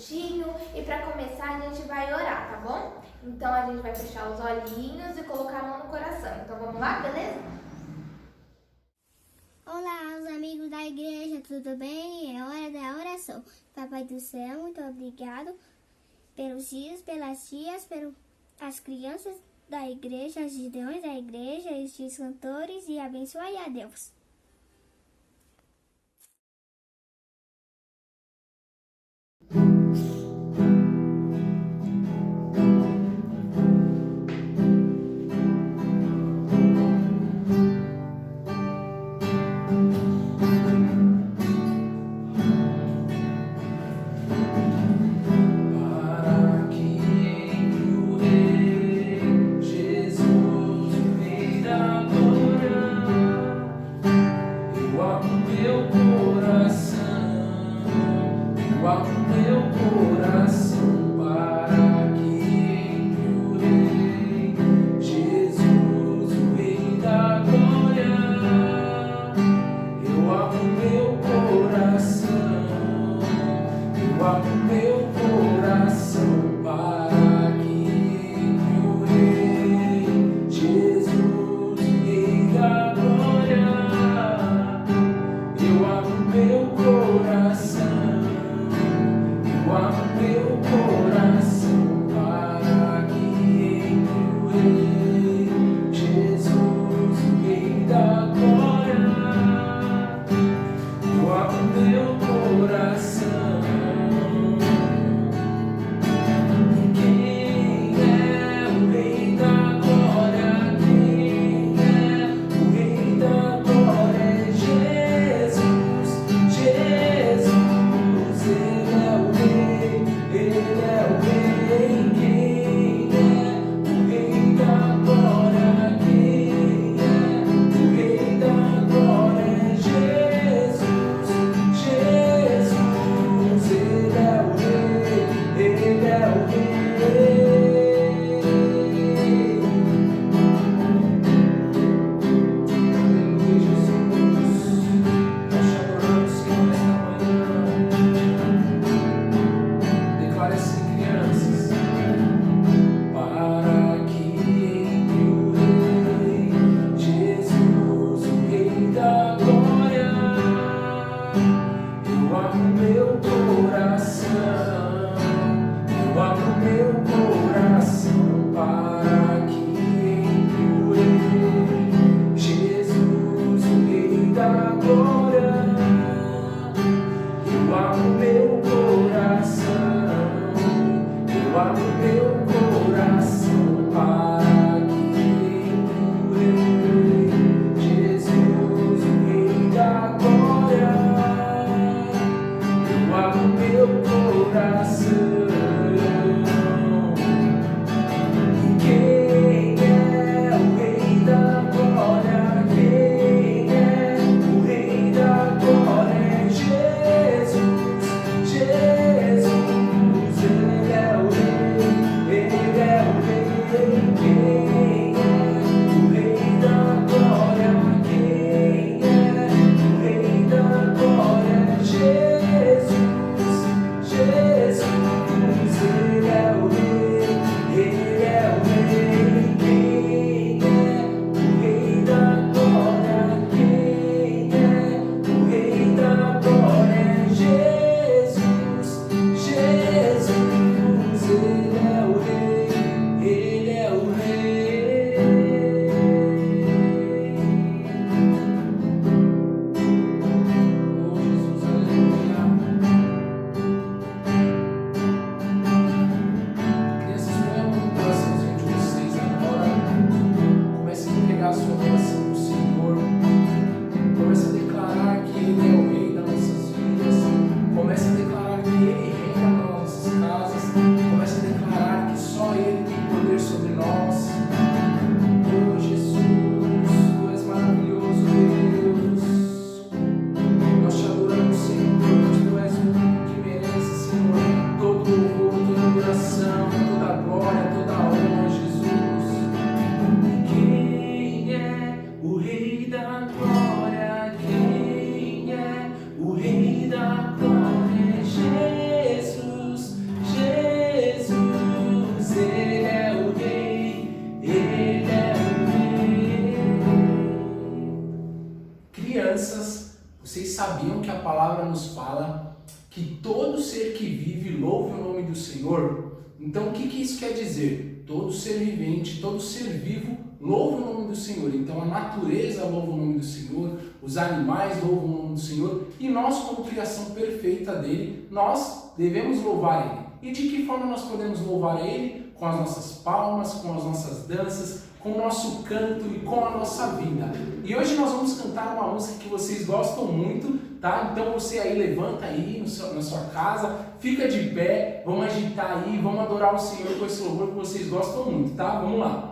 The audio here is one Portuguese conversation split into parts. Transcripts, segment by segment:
bonitinho e para começar a gente vai orar, tá bom? Então a gente vai fechar os olhinhos e colocar a mão no coração. Então vamos lá, beleza? Olá, os amigos da igreja, tudo bem? É hora da oração. Papai do céu, muito obrigado pelos dias, pelas tias, pelas crianças da igreja, os gideões da igreja, estes cantores e abençoe a Deus. Meu do Senhor. Então, o que isso quer dizer? Todo ser vivente, todo ser vivo louva o nome do Senhor. Então, a natureza louva o nome do Senhor, os animais louvam o nome do Senhor, e nós, como criação perfeita dele, nós devemos louvar ele. E de que forma nós podemos louvar ele? Com as nossas palmas, com as nossas danças, com o nosso canto e com a nossa vida. E hoje nós vamos cantar uma música que vocês gostam muito, tá? Então você aí levanta aí na sua casa, fica de pé, vamos agitar aí, vamos adorar o Senhor com esse louvor que vocês gostam muito, tá? Vamos lá.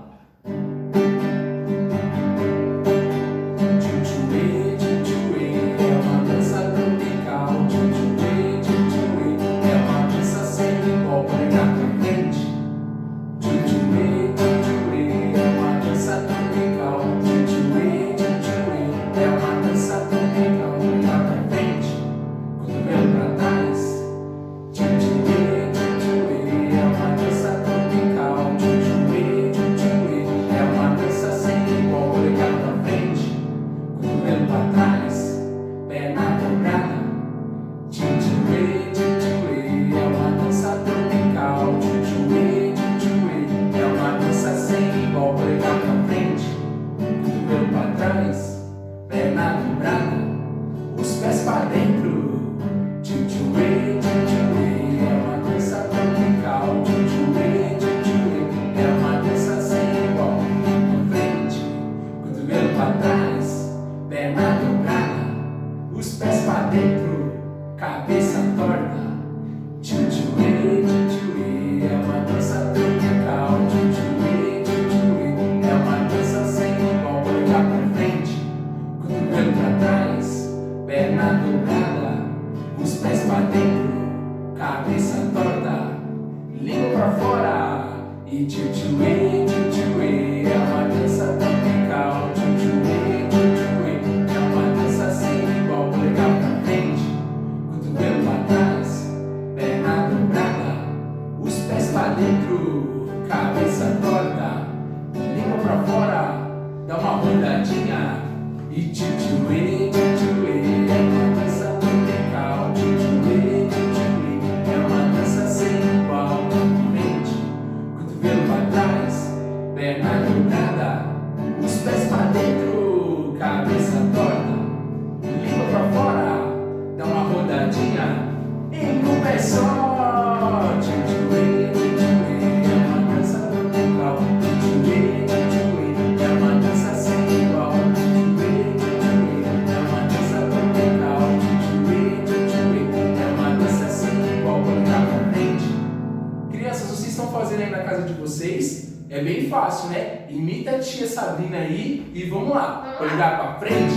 É bem fácil, né? Imita a tia Sabrina aí e vamos lá. Olhar pra frente.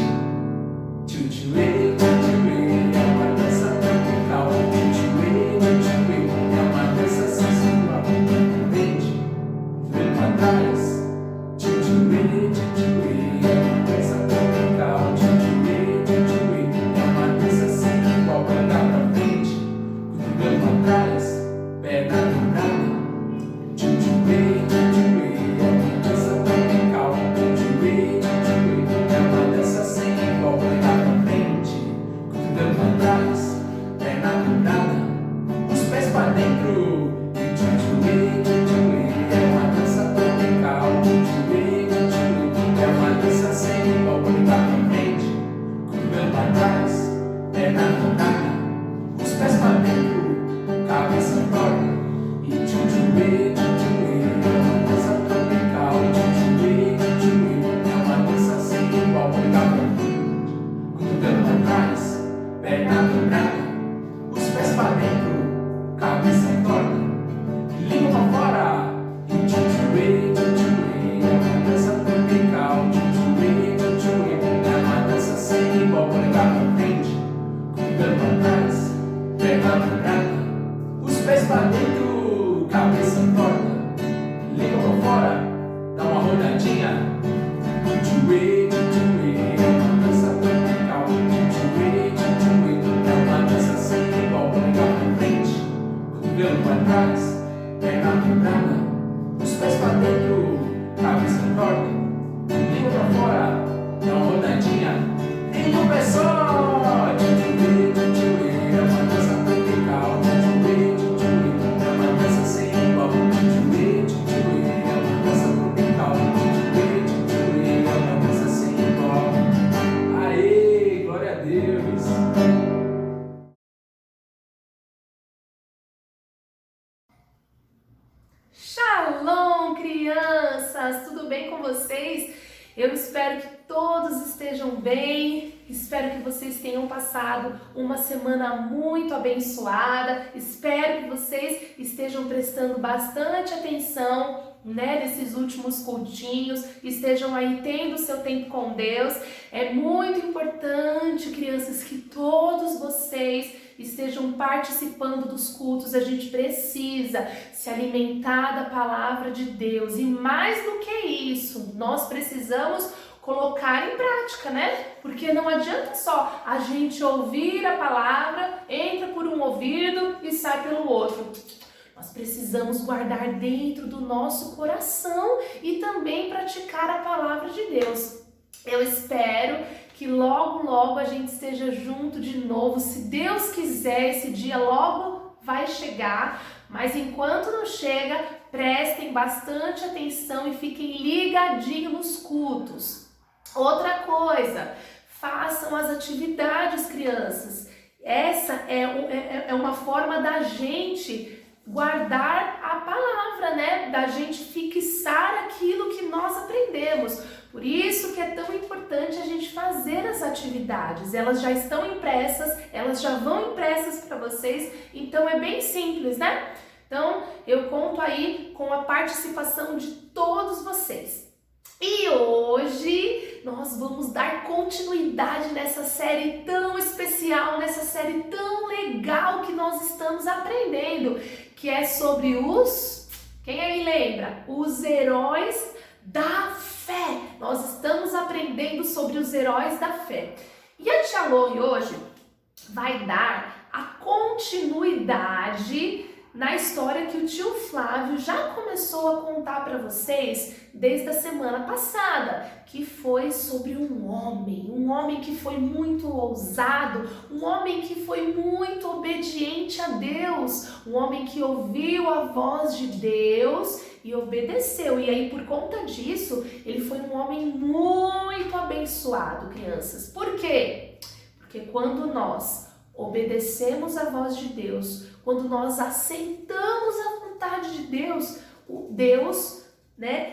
Tchutchuê, tchutchuê, é uma dança tropical. Tchutchuê, tchutchuê, é uma dança sensual. Frente, vem pra trás. Tchutchuê, tchutchuê, é uma dança tropical. Tchutchuê, tchutchuê, é uma dança sensual. Olhar pra frente, vem pra trás. Perna dobrada. Tchutchuê, crianças! Tudo bem com vocês? Eu espero que todos estejam bem, espero que vocês tenham passado uma semana muito abençoada, espero que vocês estejam prestando bastante atenção, nesses últimos cultinhos, estejam aí tendo seu tempo com Deus. É muito importante, crianças, que todos vocês estejam participando dos cultos. A gente precisa se alimentar da palavra de Deus e mais do que isso, nós precisamos colocar em prática, Porque não adianta só a gente ouvir a palavra, entra por um ouvido e sai pelo outro. Nós precisamos guardar dentro do nosso coração e também praticar a palavra de Deus. Eu espero que logo a gente esteja junto de novo. Se Deus quiser, esse dia logo vai chegar. Mas enquanto não chega, prestem bastante atenção e fiquem ligadinhos nos cultos. Outra coisa, façam as atividades, crianças. Essa é uma forma da gente guardar a palavra, da gente fixar aquilo que nós aprendemos. Por isso que é tão importante a gente fazer as atividades. Elas já estão impressas, elas já vão impressas para vocês, então é bem simples, Então, eu conto aí com a participação de todos vocês. E hoje nós vamos dar continuidade nessa série tão especial, nessa série tão legal que nós estamos aprendendo, que é sobre quem aí lembra? Os heróis da fé. Nós estamos aprendendo sobre os heróis da fé. E a tia Lori hoje vai dar a continuidade na história que o tio Flávio já começou a contar para vocês desde a semana passada, que foi sobre um homem que foi muito ousado, um homem que foi muito obediente a Deus, um homem que ouviu a voz de Deus e obedeceu. E aí, por conta disso, ele foi um homem muito abençoado, crianças. Por quê? Porque quando nós obedecemos a voz de Deus, quando nós aceitamos a vontade de Deus,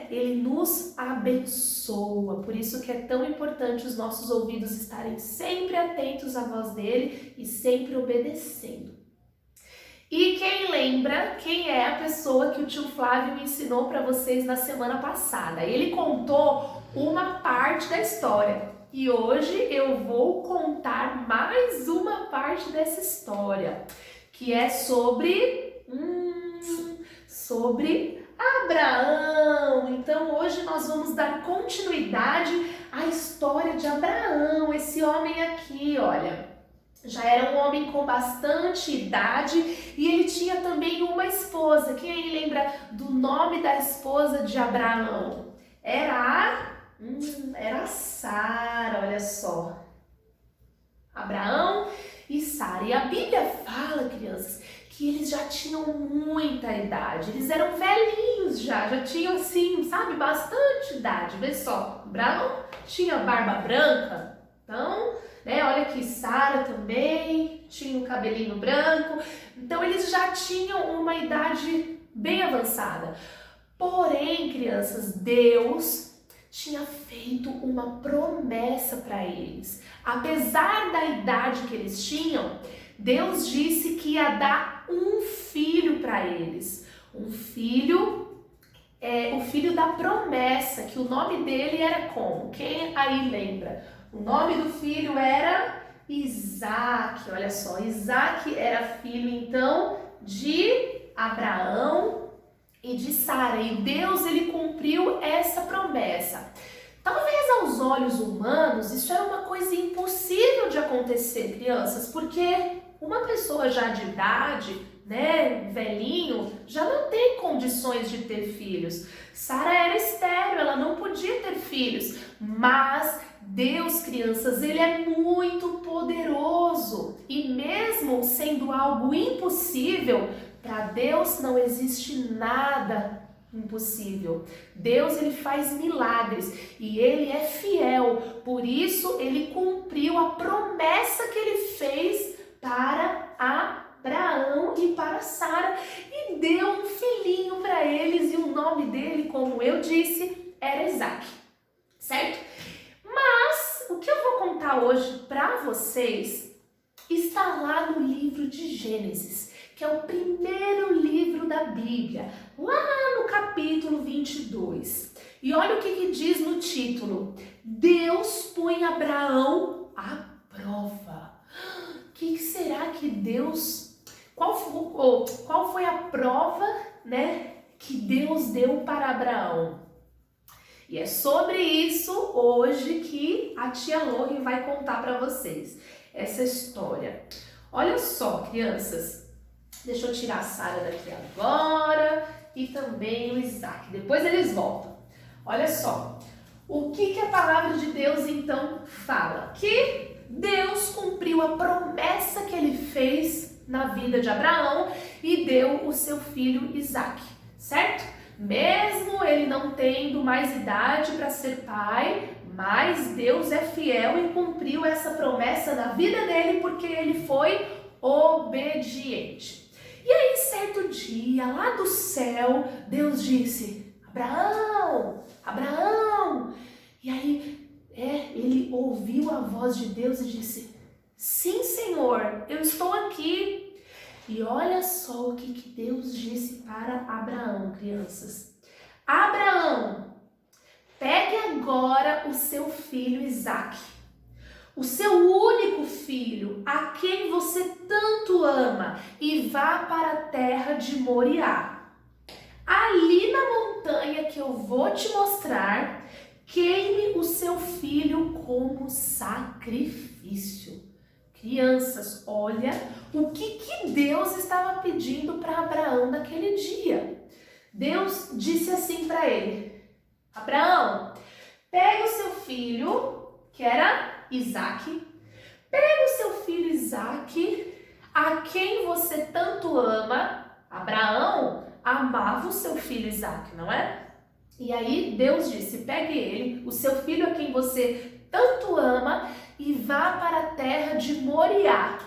ele nos abençoa. Por isso que é tão importante os nossos ouvidos estarem sempre atentos à voz dele e sempre obedecendo. E quem lembra quem é a pessoa que o tio Flávio ensinou para vocês na semana passada? Ele contou uma parte da história. E hoje eu vou contar mais uma parte dessa história, que é sobre Abraão. Então hoje nós vamos dar continuidade à história de Abraão, esse homem aqui, olha. Já era um homem com bastante idade e ele tinha também uma esposa. Quem aí lembra do nome da esposa de Abraão? Era a Sara, olha só. Abraão e Sara. E a Bíblia fala, crianças, que eles já tinham muita idade. Eles eram velhinhos já tinham assim, bastante idade. Vê só, Abraão tinha barba branca, então, olha que Sara também tinha o cabelinho branco. Então eles já tinham uma idade bem avançada. Porém, crianças, Deus tinha feito uma promessa para eles. Apesar da idade que eles tinham, Deus disse que ia dar um filho para eles. Um filho, o filho da promessa, que o nome dele era como? Quem aí lembra? O nome do filho era Isaac. Olha só, Isaac era filho então de Abraão e de Sara, e Deus ele cumpriu essa promessa. Talvez aos olhos humanos isso era uma coisa impossível de acontecer, crianças, porque uma pessoa já de idade, velhinho, já não tem condições de ter filhos. Sara era estéril, ela não podia ter filhos, mas Deus, crianças, ele é muito poderoso e mesmo sendo algo impossível, para Deus não existe nada impossível. Deus ele faz milagres e ele é fiel. Por isso ele cumpriu a promessa que ele fez para Abraão e para Sara e deu um filhinho para eles e o nome nome dele, como eu disse, era Isaac, certo? Mas o que eu vou contar hoje para vocês está lá no livro de Gênesis, que é o primeiro livro da Bíblia, lá no capítulo 22. E olha o que diz no título: Deus põe Abraão à prova. O que será que Deus... Qual foi a prova, né, que Deus deu para Abraão? E é sobre isso hoje que a tia Lori vai contar para vocês essa história. Olha só, crianças, deixa eu tirar a Sara daqui agora e também o Isaac, depois eles voltam. Olha só, o que a palavra de Deus então fala? Que Deus cumpriu a promessa que ele fez na vida de Abraão e deu o seu filho Isaac, certo? Mesmo ele não tendo mais idade para ser pai, mas Deus é fiel e cumpriu essa promessa na vida dele porque ele foi obediente. E aí, certo dia, lá do céu, Deus disse: Abraão, Abraão. E aí, ele ouviu a voz de Deus e disse: sim, Senhor, eu estou aqui. E olha só o que Deus disse para Abraão, crianças. Abraão, pegue agora o seu filho Isaac, o seu único filho, a quem você tanto ama, e vá para a terra de Moriá. Ali na montanha que eu vou te mostrar, queime o seu filho como sacrifício. Crianças, olha o que Deus estava pedindo para Abraão naquele dia. Deus disse assim para ele: Abraão, pega o seu filho, que era Isaac, pega o seu filho Isaac, a quem você tanto ama. Abraão amava o seu filho Isaac, não é? E aí Deus disse: pegue ele, o seu filho a quem você tanto ama, e vá para a terra de Moriá.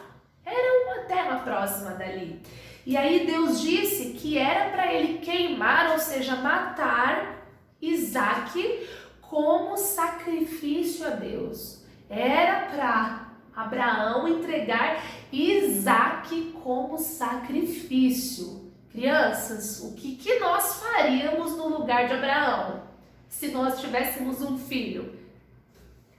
Era uma terra próxima dali. E aí Deus disse que era para ele queimar, ou seja, matar Isaac como sacrifício a Deus. Era para Abraão entregar Isaac como sacrifício. Crianças, o que nós faríamos no lugar de Abraão se nós tivéssemos um filho?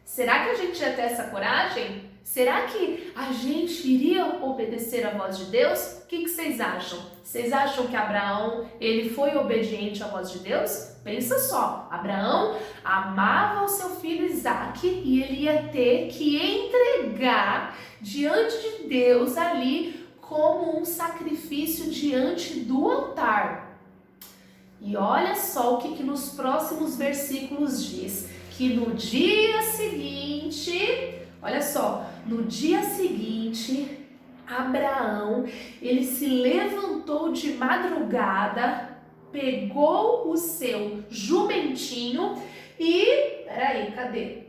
Será que a gente ia ter essa coragem? Será que a gente iria obedecer a voz de Deus? O que vocês acham? Vocês acham que Abraão ele foi obediente à voz de Deus? Pensa só, Abraão amava o seu filho Isaac e ele ia ter que entregar diante de Deus ali como um sacrifício diante do altar. E olha só o que nos próximos versículos diz. Que no dia seguinte, olha só, no dia seguinte, Abraão, ele se levantou de madrugada, pegou o seu jumentinho e, peraí, cadê?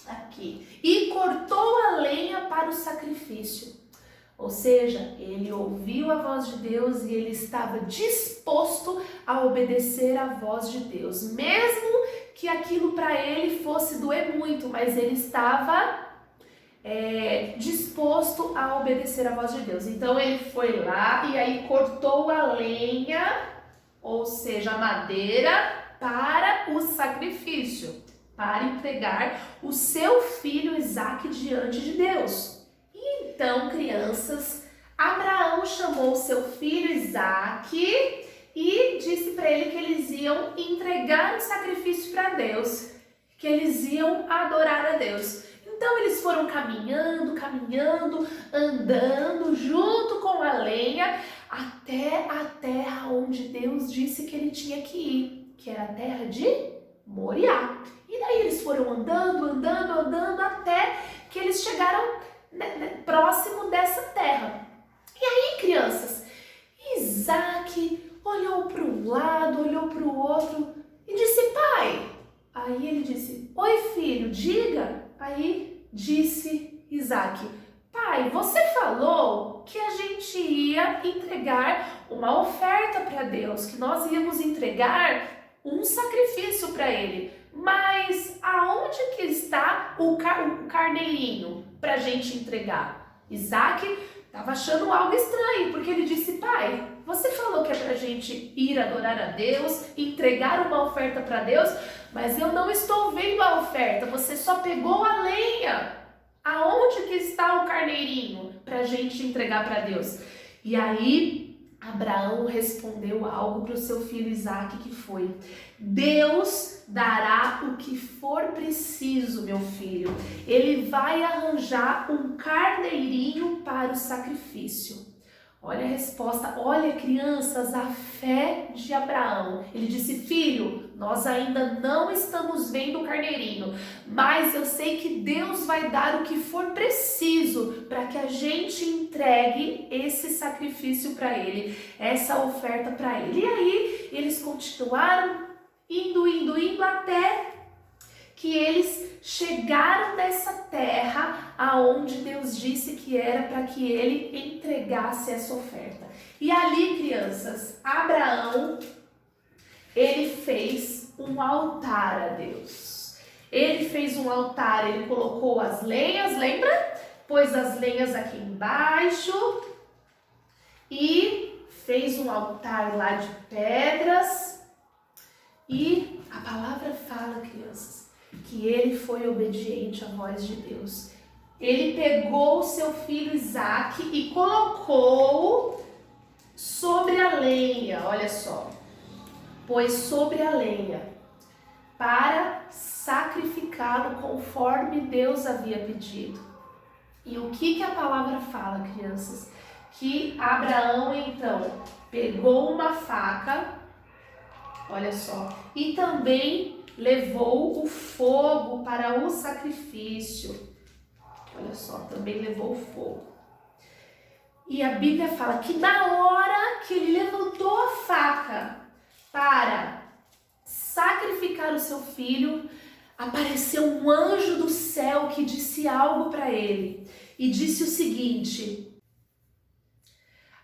Aqui. E cortou a lenha para o sacrifício. Ou seja, ele ouviu a voz de Deus e ele estava disposto a obedecer à voz de Deus, mesmo que aquilo para ele fosse doer muito, mas ele estava disposto a obedecer à voz de Deus. Então ele foi lá e aí cortou a lenha, ou seja, a madeira, para o sacrifício, para entregar o seu filho Isaac diante de Deus. Então, crianças, Abraão chamou seu filho Isaac e disse para ele que eles iam entregar um sacrifício para Deus, que eles iam adorar a Deus. Então eles foram caminhando, andando junto com a lenha até a terra onde Deus disse que ele tinha que ir, que era a terra de Moriá. E daí eles foram andando até que eles chegaram próximo dessa terra. E aí, crianças, Isaac olhou para um lado, olhou para o outro e disse: pai. Aí ele disse: oi, filho, diga. Aí disse Isaac: pai, você falou que a gente ia entregar uma oferta para Deus, que nós íamos entregar um sacrifício para Ele. Mas aonde que está o carneirinho para a gente entregar? Isaac estava achando algo estranho, porque ele disse, pai, você falou que é para a gente ir adorar a Deus, entregar uma oferta para Deus, mas eu não estou vendo a oferta, você só pegou a lenha. Aonde que está o carneirinho para a gente entregar para Deus? E aí Abraão respondeu algo para o seu filho Isaac, que foi: Deus dará o que for preciso, meu filho. Ele vai arranjar um carneirinho para o sacrifício. Olha a resposta, olha, crianças, a fé de Abraão. Ele disse, filho, nós ainda não estamos vendo o carneirinho, mas eu sei que Deus vai dar o que for preciso para que a gente entregue esse sacrifício para Ele, essa oferta para Ele. E aí eles continuaram indo até que eles chegaram nessa terra aonde Deus disse que era para que ele entregasse essa oferta. E ali, crianças, Abraão, ele fez um altar a Deus. Ele fez um altar, ele colocou as lenhas, lembra? Pôs as lenhas aqui embaixo e fez um altar lá de pedras. E a palavra fala, crianças, que ele foi obediente à voz de Deus. Ele pegou o seu filho Isaac e colocou sobre a lenha, olha só, pôs sobre a lenha para sacrificá-lo conforme Deus havia pedido. E o que a palavra fala, crianças? Que Abraão então pegou uma faca, olha só, e também levou o fogo para o sacrifício. Olha só, também levou o fogo. E a Bíblia fala que na hora que ele levantou a faca para sacrificar o seu filho, apareceu um anjo do céu que disse algo para ele. E disse o seguinte: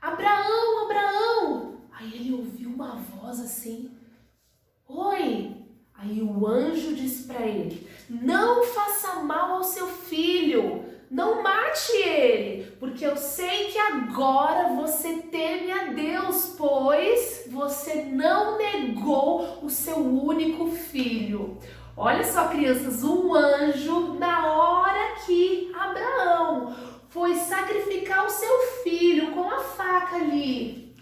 Abraão, Abraão. Aí ele ouviu uma voz assim: Oi. Aí o anjo disse para ele: não faça mal ao seu filho, não mate ele, porque eu sei que agora você teme a Deus, pois você não negou o seu único filho. Olha só, crianças, um anjo, na hora que Abraão foi sacrificar o seu filho com a faca ali,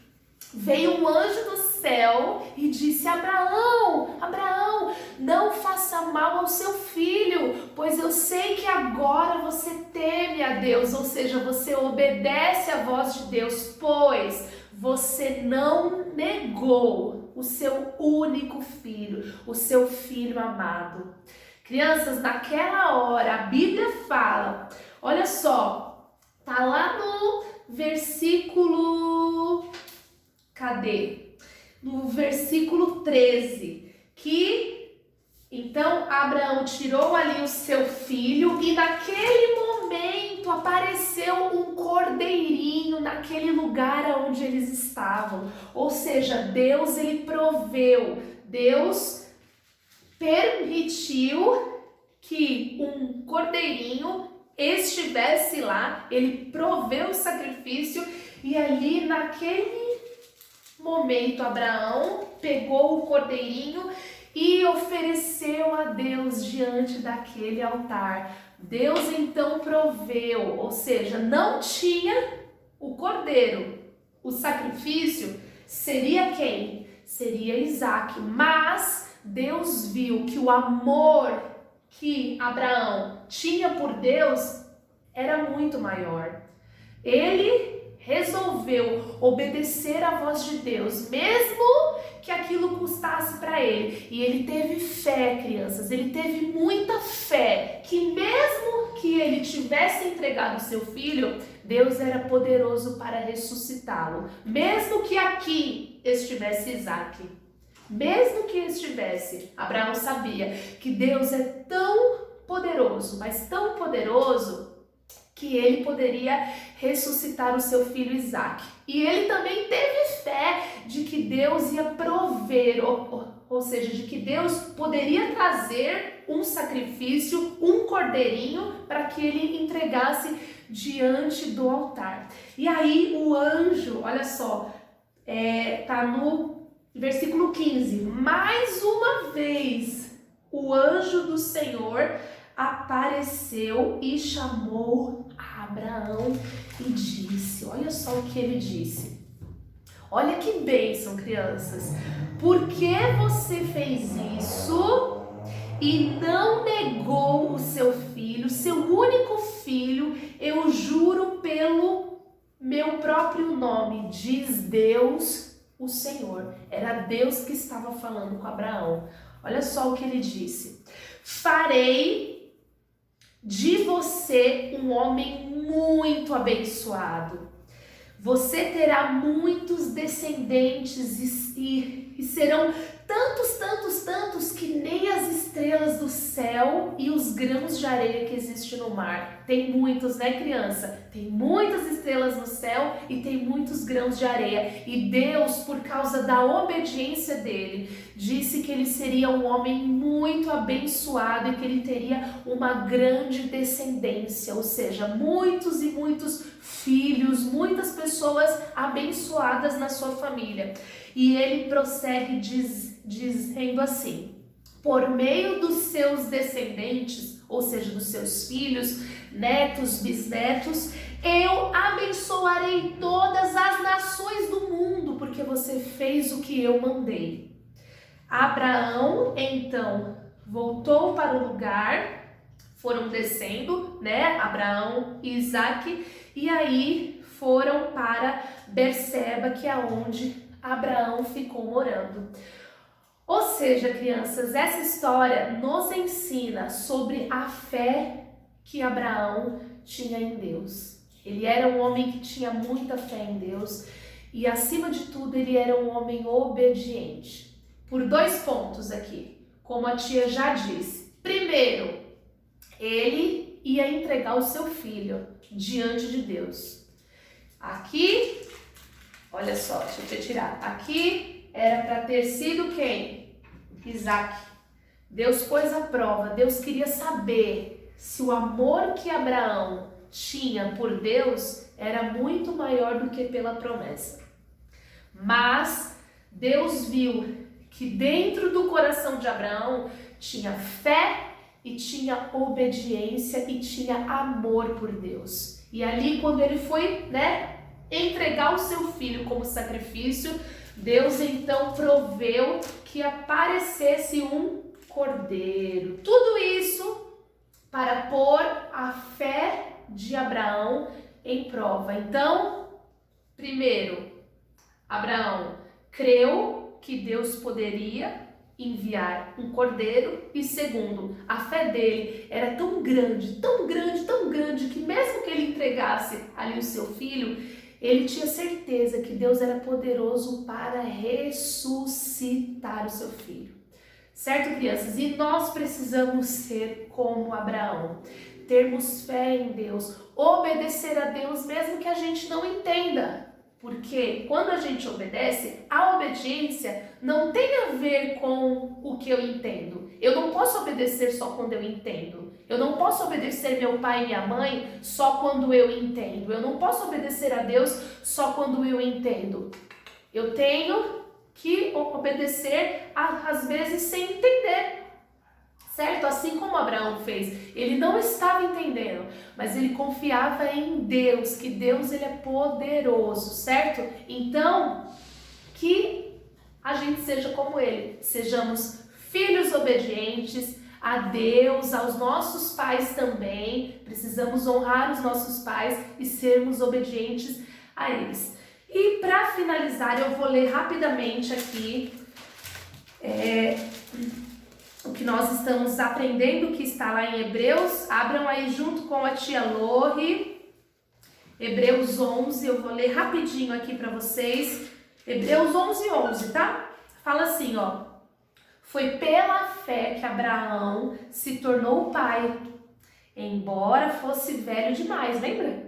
veio um anjo do céu e disse: Abraão, Abraão, não faça mal ao seu filho, pois eu sei que agora você teme a Deus, ou seja, você obedece à voz de Deus, pois você não negou o seu único filho, o seu filho amado. Crianças, naquela hora, a Bíblia fala, olha só, tá lá no versículo... Cadê? No versículo 13, que então Abraão tirou ali o seu filho e naquele momento apareceu um cordeirinho naquele lugar onde eles estavam. Ou seja, Deus ele proveu, Deus permitiu que um cordeirinho estivesse lá, ele proveu o sacrifício e ali naquele momento Abraão pegou o cordeirinho e ofereceu a Deus diante daquele altar. Deus então proveu, ou seja, não tinha o cordeiro. O sacrifício seria quem? Seria Isaac, mas Deus viu que o amor que Abraão tinha por Deus era muito maior. Ele resolveu obedecer à voz de Deus, mesmo que aquilo custasse para ele. E ele teve fé, crianças, ele teve muita fé, que mesmo que ele tivesse entregado seu filho, Deus era poderoso para ressuscitá-lo. Mesmo que aqui estivesse Isaac, mesmo que estivesse, Abraão sabia que Deus é tão poderoso, mas tão poderoso, que ele poderia ressuscitar o seu filho Isaque. E ele também teve fé de que Deus ia prover, ou seja, de que Deus poderia trazer um sacrifício, um cordeirinho, para que ele entregasse diante do altar. E aí o anjo, olha só, tá no versículo 15, mais uma vez o anjo do Senhor apareceu e chamou a Abraão e disse, olha só o que ele disse. Olha que bênção, crianças. Por que você fez isso e não negou o seu filho, seu único filho? Eu juro pelo meu próprio nome, diz Deus, o Senhor. Era Deus que estava falando com Abraão. Olha só o que ele disse. Farei de você um homem muito abençoado. Você terá muitos descendentes e serão tantos que nem as estrelas do céu e os grãos de areia que existem no mar. Tem muitos, né, criança? Tem muitas estrelas no céu e tem muitos grãos de areia. E Deus, por causa da obediência dele, disse que ele seria um homem muito abençoado e que ele teria uma grande descendência, ou seja, muitos e muitos filhos, muitas pessoas abençoadas na sua família. E ele prossegue dizendo assim: por meio dos seus descendentes, ou seja, dos seus filhos, netos, bisnetos, eu abençoarei todas as nações do mundo, porque você fez o que eu mandei. Abraão, então, voltou para o lugar, foram descendo, né, Abraão e Isaque, e aí foram para Berseba, que é onde Abraão ficou morando. Ou seja, crianças, essa história nos ensina sobre a fé que Abraão tinha em Deus. Ele era um homem que tinha muita fé em Deus e, acima de tudo, ele era um homem obediente. Por 2 pontos aqui, como a tia já disse. Primeiro, ele ia entregar o seu filho diante de Deus. Aqui, olha só, deixa eu te tirar. Aqui era para ter sido quem? Isaque. Deus pôs à prova. Deus queria saber se o amor que Abraão tinha por Deus era muito maior do que pela promessa. Mas Deus viu que dentro do coração de Abraão tinha fé e tinha obediência e tinha amor por Deus. E ali, quando ele foi, entregar o seu filho como sacrifício, Deus então proveu que aparecesse um cordeiro. Tudo isso para pôr a fé de Abraão em prova. Então, primeiro, Abraão creu que Deus poderia enviar um cordeiro, e segundo, a fé dele era tão grande, que mesmo que ele entregasse ali o seu filho, ele tinha certeza que Deus era poderoso para ressuscitar o seu filho. Certo, crianças? E nós precisamos ser como Abraão, termos fé em Deus, obedecer a Deus mesmo que a gente não entenda. Porque quando a gente obedece, a obediência não tem a ver com o que eu entendo. Eu não posso obedecer só quando eu entendo. Eu não posso obedecer meu pai e minha mãe só quando eu entendo. Eu não posso obedecer a Deus só quando eu entendo. Eu tenho que obedecer às vezes sem entender. Certo? Assim como Abraão fez. Ele não estava entendendo, mas ele confiava em Deus, que Deus ele é poderoso, certo? Então, que a gente seja como ele, sejamos filhos obedientes a Deus, aos nossos pais também. Precisamos honrar os nossos pais e sermos obedientes a eles. E para finalizar, eu vou ler rapidamente aqui o que nós estamos aprendendo, que está lá em Hebreus. Abram aí junto com a tia Lori. Hebreus 11, eu vou ler rapidinho aqui para vocês. Hebreus 11:11, tá? Fala assim, ó. Foi pela fé que Abraão se tornou pai embora fosse velho demais, lembra?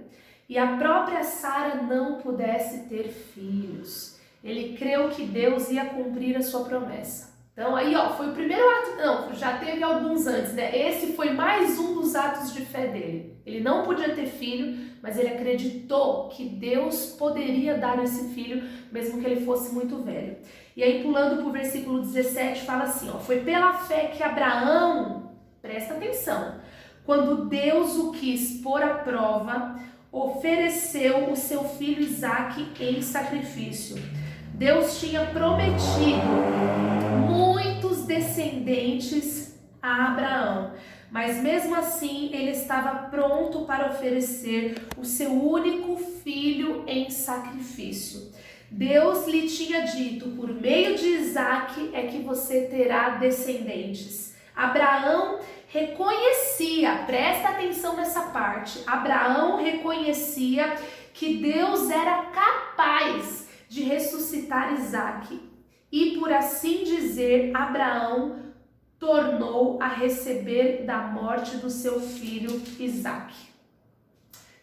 E a própria Sara não pudesse ter filhos. Ele creu que Deus ia cumprir a sua promessa. Então aí, foi o primeiro ato, não, já teve alguns antes, né? Esse foi mais um dos atos de fé dele. Ele não podia ter filho, mas ele acreditou que Deus poderia dar esse filho, mesmo que ele fosse muito velho. E aí, pulando para o versículo 17, fala assim, foi pela fé que Abraão, presta atenção, quando Deus o quis pôr à prova, ofereceu o seu filho Isaque em sacrifício. Deus tinha prometido muitos descendentes a Abraão, mas mesmo assim ele estava pronto para oferecer o seu único filho em sacrifício. Deus lhe tinha dito, por meio de Isaque é que você terá descendentes. Abraão reconhecia, presta atenção nessa parte, Abraão reconhecia que Deus era capaz de ressuscitar Isaque. E por assim dizer, Abraão tornou a receber da morte do seu filho Isaque.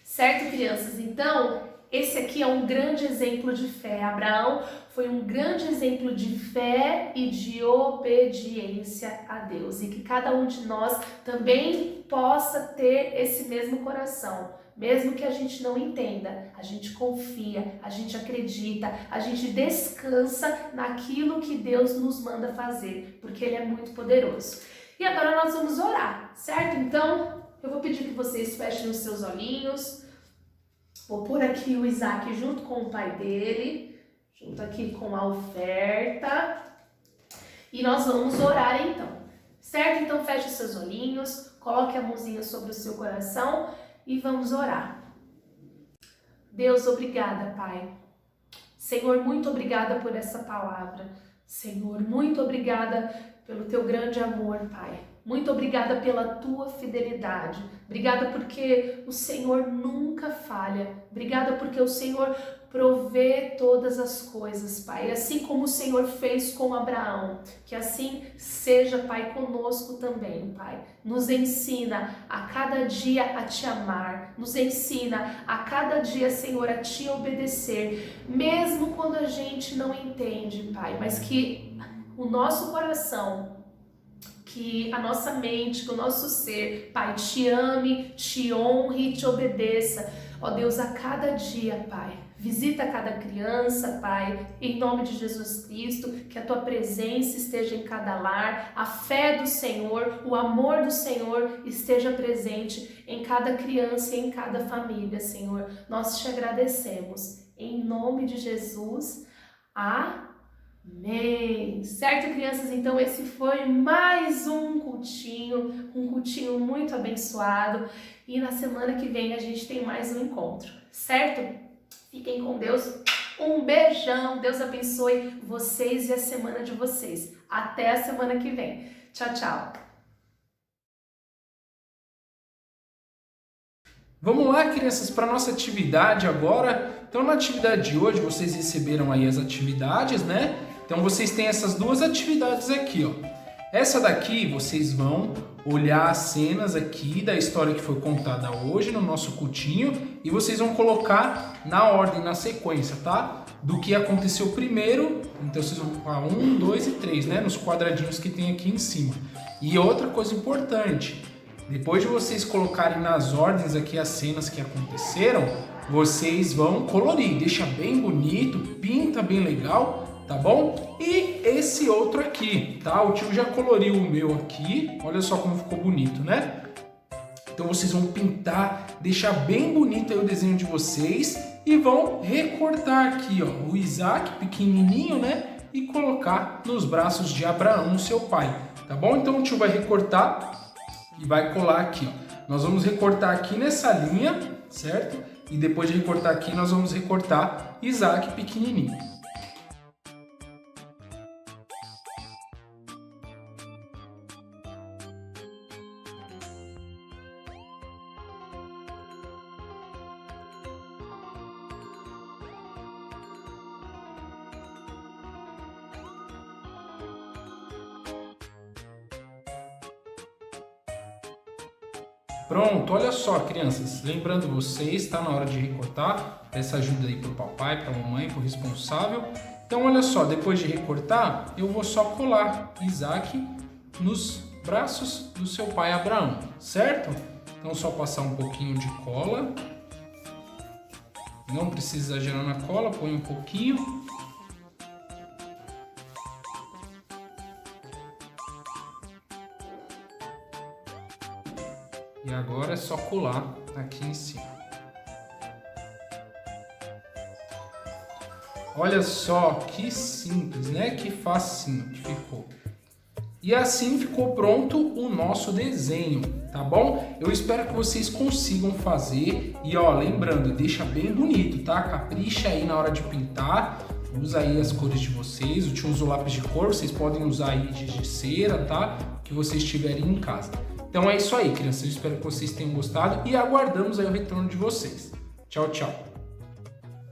Certo, crianças? Então, esse aqui é um grande exemplo de fé. Abraão foi um grande exemplo de fé e de obediência a Deus. E que cada um de nós também possa ter esse mesmo coração. Mesmo que a gente não entenda, a gente confia, a gente acredita, a gente descansa naquilo que Deus nos manda fazer, porque Ele é muito poderoso. E agora nós vamos orar, certo? Então, eu vou pedir que vocês fechem os seus olhinhos. Vou pôr aqui o Isaque junto com o pai dele, junto aqui com a oferta. E nós vamos orar então, certo? Então, feche os seus olhinhos, coloque a mãozinha sobre o seu coração e vamos orar. Deus, obrigada, Pai. Senhor, muito obrigada por essa palavra. Senhor, muito obrigada pelo teu grande amor, Pai. Muito obrigada pela tua fidelidade. Obrigada porque o Senhor nunca falha. Obrigada porque o Senhor provê todas as coisas, Pai. Assim como o Senhor fez com Abraão. Que assim seja, Pai, conosco também, Pai. Nos ensina a cada dia a te amar. Nos ensina a cada dia, Senhor, a te obedecer. Mesmo quando a gente não entende, Pai. Mas que o nosso coração, que a nossa mente, que o nosso ser, Pai, te ame, te honre e te obedeça. Ó Deus, a cada dia, Pai. Visita cada criança, Pai, em nome de Jesus Cristo, que a tua presença esteja em cada lar, a fé do Senhor, o amor do Senhor esteja presente em cada criança e em cada família, Senhor. Nós te agradecemos. Em nome de Jesus. Amém. Certo, crianças? Então esse foi mais um cultinho muito abençoado. E na semana que vem a gente tem mais um encontro, certo? Fiquem com Deus. Um beijão. Deus abençoe vocês e a semana de vocês. Até a semana que vem. Tchau, tchau. Vamos lá, crianças, para a nossa atividade agora. Então, na atividade de hoje, vocês receberam aí as atividades, né? Então, vocês têm essas duas atividades aqui, ó. Essa daqui, vocês vão olhar as cenas aqui da história que foi contada hoje no nosso cultinho e vocês vão colocar na ordem, na sequência, tá? Do que aconteceu primeiro, então vocês vão colocar 1, 2 e 3, né? Nos quadradinhos que tem aqui em cima. E outra coisa importante, depois de vocês colocarem nas ordens aqui as cenas que aconteceram, vocês vão colorir, deixa bem bonito, pinta bem legal, tá bom? E esse outro aqui, tá? O tio já coloriu o meu aqui, olha só como ficou bonito, né? Então vocês vão pintar, deixar bem bonito aí o desenho de vocês e vão recortar aqui, ó, o Isaque pequenininho, né? E colocar nos braços de Abraão, seu pai, tá bom? Então o tio vai recortar e vai colar aqui, ó. Nós vamos recortar aqui nessa linha, certo? E depois de recortar aqui, nós vamos recortar Isaque pequenininho. Pronto, olha só, crianças. Lembrando vocês, está na hora de recortar. Peça ajuda aí pro papai, pra mamãe, pro responsável. Então, olha só, depois de recortar, eu vou só colar Isaac nos braços do seu pai Abraão, certo? Então, só passar um pouquinho de cola. Não precisa exagerar na cola, põe um pouquinho. E agora é só colar aqui em cima. Olha só que simples, né? Que facinho que ficou. E assim ficou pronto o nosso desenho, tá bom? Eu espero que vocês consigam fazer. E ó, lembrando, deixa bem bonito, tá? Capricha aí na hora de pintar. Usa aí as cores de vocês. O tio usou lápis de cor, vocês podem usar aí de cera, tá? O que vocês tiverem em casa. Então é isso aí, crianças. Eu espero que vocês tenham gostado e aguardamos aí o retorno de vocês. Tchau, tchau.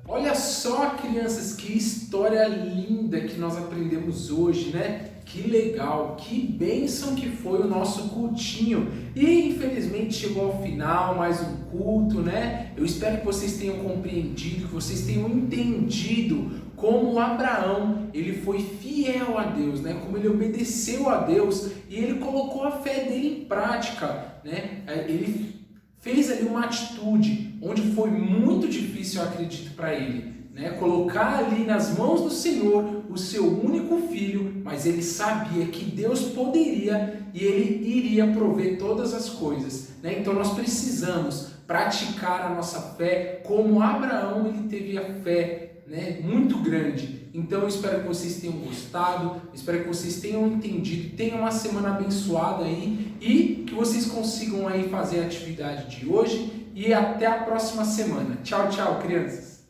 Olha só, crianças, que história linda que nós aprendemos hoje, né? Que legal, que bênção que foi o nosso cultinho. E infelizmente chegou ao final mais um culto, né? Eu espero que vocês tenham compreendido, que vocês tenham entendido como Abraão, ele foi fiel a Deus, né? Como ele obedeceu a Deus e ele colocou a fé dele em prática, né? Ele fez ali uma atitude onde foi muito difícil, eu acredito, para ele, né? Colocar ali nas mãos do Senhor o seu único filho, mas ele sabia que Deus poderia e ele iria prover todas as coisas, né? Então nós precisamos praticar a nossa fé como Abraão, ele teve a fé, né, muito grande. Então eu espero que vocês tenham gostado, espero que vocês tenham entendido, tenham uma semana abençoada aí e que vocês consigam aí fazer a atividade de hoje e até a próxima semana. Tchau, tchau, crianças!